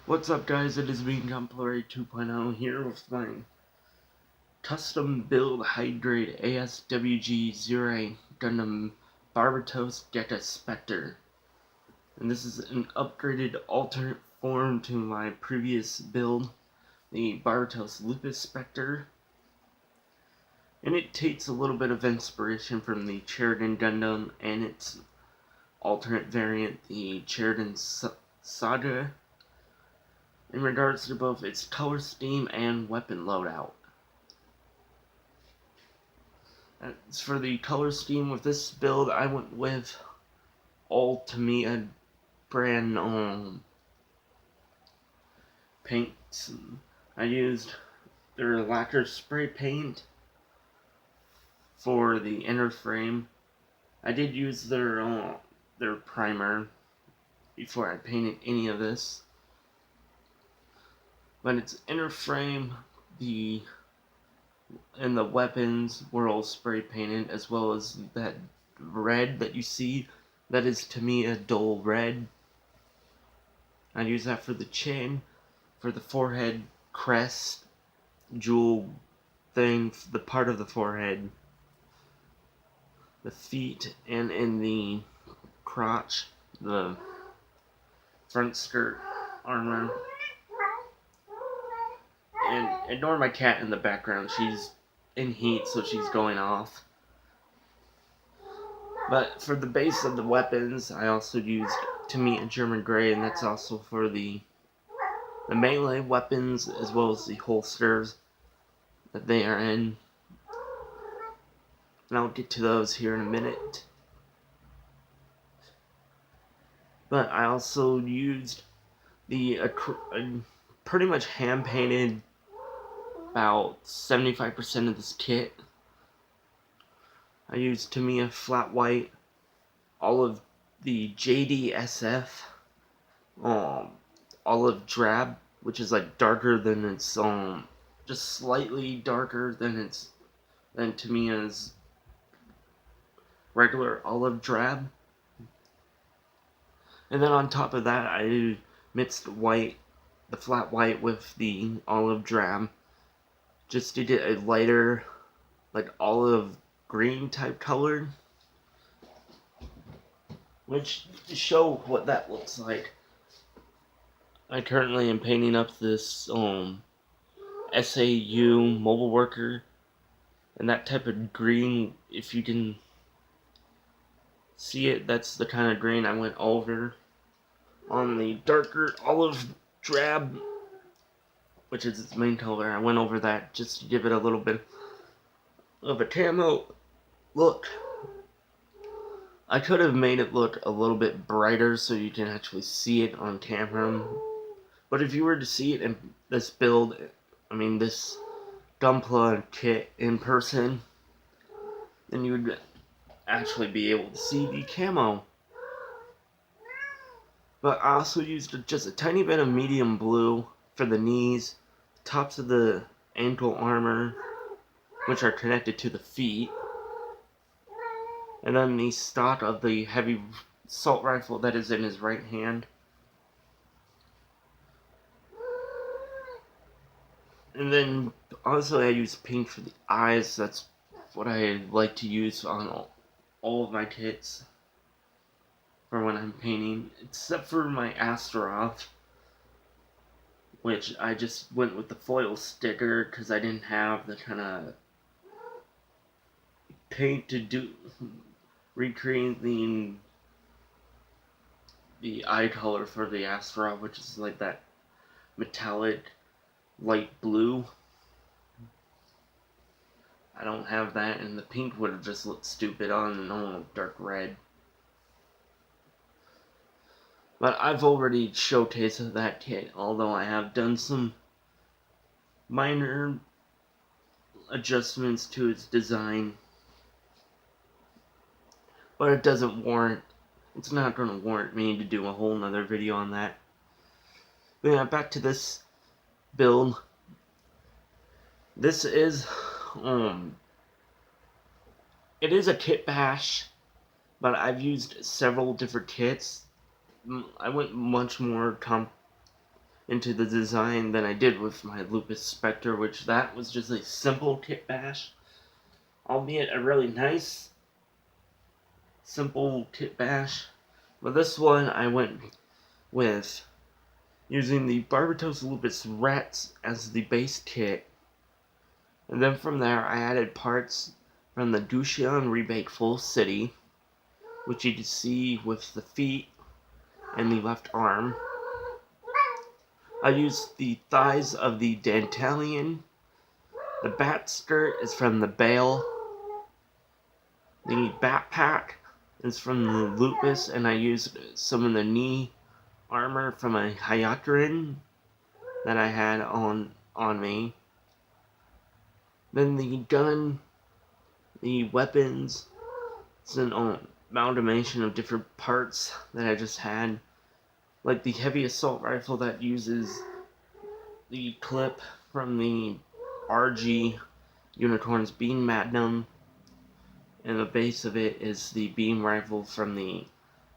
What's up, guys? It is me, Gunpla 2.0 here with my custom build high-grade ASW-G-08 Gundam Barbatos Gekka Spectre. And this is an upgraded alternate form to my previous build, the Barbatos Lupus Spectre. And it takes a little bit of inspiration from the Sheridan Gundam and its alternate variant, the Sheridan Saga, in regards to both its color scheme and weapon loadout. As for the color scheme with this build, I went with all Tamiya brand paints. I used their lacquer spray paint for the inner frame. I did use their primer before I painted any of this. But its inner frame, and the weapons were all spray painted, as well as that red that you see. That is, to me, a dull red. I use that for the chin, for the forehead crest, jewel thing, the part of the forehead, the feet, and in the crotch, the front skirt armor. And ignore my cat in the background. She's in heat, so she's going off. But for the base of the weapons, I also used, to me, a German gray, and that's also for the melee weapons, as well as the holsters that they are in. And I'll get to those here in a minute. But I also used the pretty much hand-painted about 75% of this kit. I used, to me, a flat white, all of the JDSF olive drab, which is like darker than its just slightly darker than Tamiya's regular olive drab. And then on top of that, I mixed white, the flat white, with the olive drab, just to get a lighter, like olive green type color, which to show what that looks like, I currently am painting up this SAU mobile worker, and that type of green, if you can see it, that's the kind of green I went over on the darker olive drab, which is its main color. I went over that just to give it a little bit of a camo look. I could have made it look a little bit brighter so you can actually see it on camera. But if you were to see it in this build, this Gunpla kit in person, then you would actually be able to see the camo. But I also used just a tiny bit of medium blue for the knees, tops of the ankle armor, which are connected to the feet, and then the stock of the heavy assault rifle that is in his right hand. And then also I use pink for the eyes. That's what I like to use on all of my kits for when I'm painting, except for my Astaroth, which I just went with the foil sticker because I didn't have the kind of paint to recreate the eye color for the Astaroth, which is like that metallic light blue. I don't have that, and the pink would have just looked stupid on an old dark red. But I've already showcased that kit, although I have done some minor adjustments to its design. But it doesn't warrant, it's not going to warrant me to do a whole nother video on that. But yeah, back to this build. This is, it is a kit bash, but I've used several different kits. I went much more into the design than I did with my Lupus Spectre, which that was just a simple kit bash, albeit a really nice simple kit bash. But this one I went with using the Barbatos Lupus Rats as the base kit, and then from there I added parts from the Dushion Rebake Full City, which you can see with the feet and the left arm. I used the thighs of the Dantalian. The bat skirt is from the Bale. The backpack is from the Lupus, and I used some of the knee armor from a Hyakrin that I had on me. Then the gun, the weapons, it's an amalgamation of different parts that I just had. Like the heavy assault rifle that uses the clip from the RG Unicorn's Beam Magnum, and the base of it is the beam rifle from the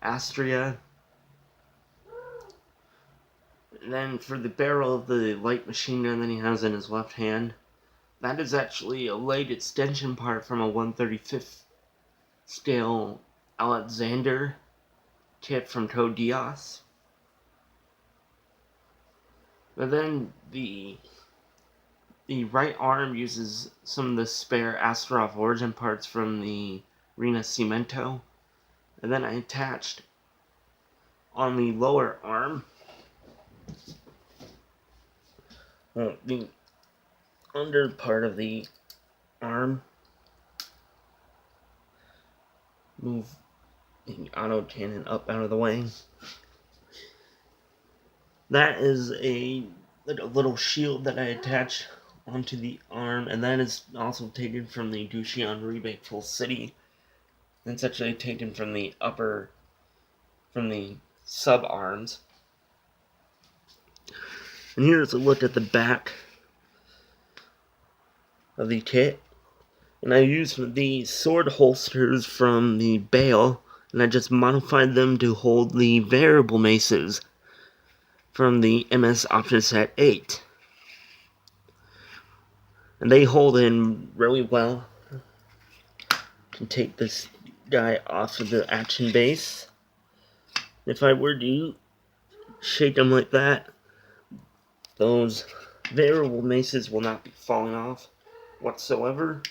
Astria. And then for the barrel of the light machine gun that he has in his left hand, that is actually a light extension part from a 1/35th scale Alexander kit from Code Dios. But then the right arm uses some of the spare Astaroth origin parts from the Renacimento. And then I attached on the lower arm the under part of the arm. Move the auto cannon up out of the way. That is a little shield that I attach onto the arm, and that is also taken from the Dushion Rebake Full City. It's actually taken from the sub arms. And here's a look at the back of the kit. And I used the sword holsters from the Bale, and I just modified them to hold the variable maces from the MS Option Set 8. And they hold in really well. Can take this guy off of the action base. If I were to shake them like that, those variable maces will not be falling off whatsoever.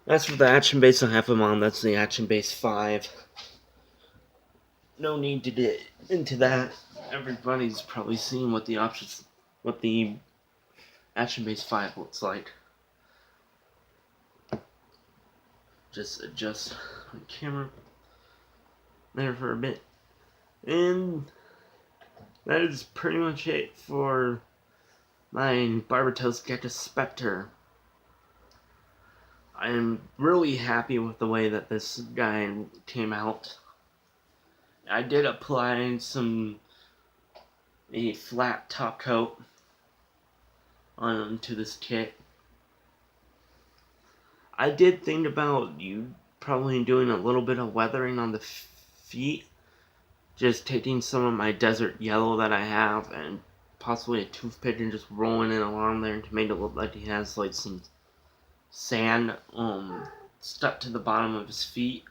As for the action base I have them on, that's the action base 5. No need to get into that. Everybody's probably seen what the action base 5 looks like. Just adjust my camera there for a bit. And that is pretty much it for my Barbatos Gekka Spectre. I am really happy with the way that this guy came out. I did apply a flat top coat onto this kit. I did think about probably doing a little bit of weathering on the feet, just taking some of my desert yellow that I have and possibly a toothpick and just rolling it along there to make it look like he has like some sand stuck to the bottom of his feet.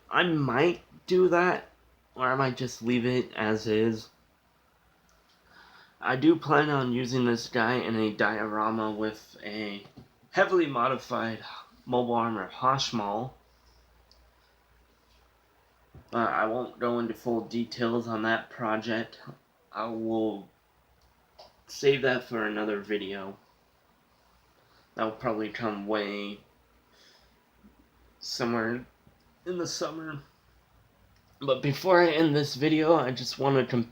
I might do that, or I might just leave it as is. I do plan on using this guy in a diorama with a heavily modified mobile armor Hashmal. I won't go into full details on that project. I will save that for another video. That will probably come way somewhere in the summer. But before I end this video, I just want to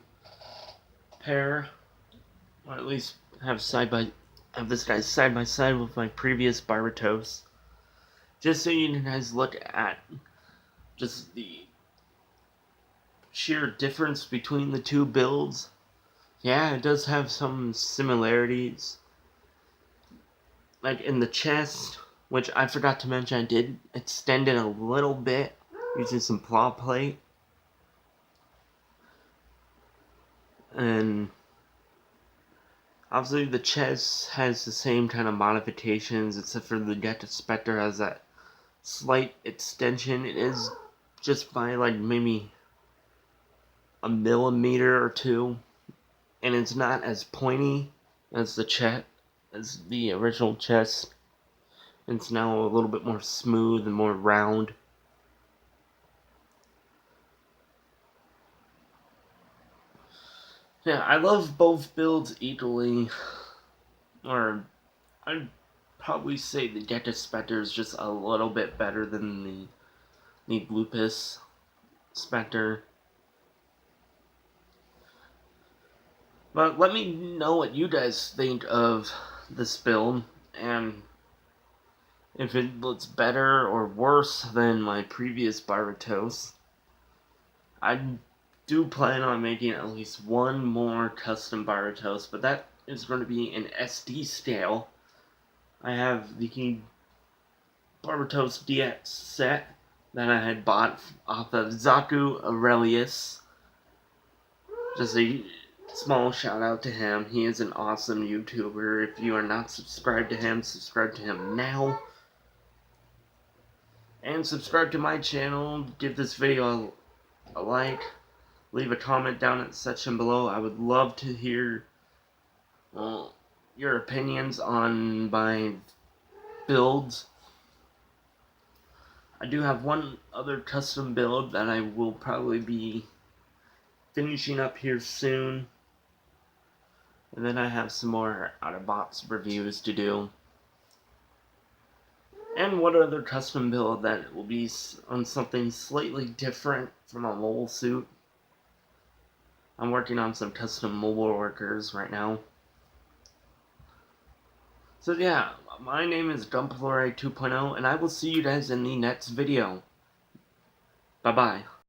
compare, or at least have this guy side by side with my previous Barbatos, just so you guys look at just the sheer difference between the two builds. Yeah, it does have some similarities, like in the chest. which I forgot to mention I did extend it a little bit using some claw plate. And obviously the chest has the same kind of modifications, except for the Gekka Spectre has that slight extension. It is just by like maybe a millimeter or two, and it's not as pointy as the original chest. It's now a little bit more smooth and more round. Yeah, I love both builds equally, or I'd probably say the Gekka Spectre is just a little bit better than the Lupus Spectre. But let me know what you guys think of this build, and if it looks better or worse than my previous Barbatos. I do plan on making at least one more custom Barbatos, but that is going to be in SD scale. I have the Barbatos DX set that I had bought off of Zaku Aurelius. Just a small shout out to him. He is an awesome YouTuber. If you are not subscribed to him, subscribe to him now. And subscribe to my channel. Give this video a like. Leave a comment down in the section below. I would love to hear your opinions on my builds. I do have one other custom build that I will probably be finishing up here soon. And then I have some more out-of-box reviews to do. And one other custom build that will be on something slightly different from a mobile suit. I'm working on some custom mobile workers right now. So yeah, my name is Gunpla 2.0, and I will see you guys in the next video. Bye-bye.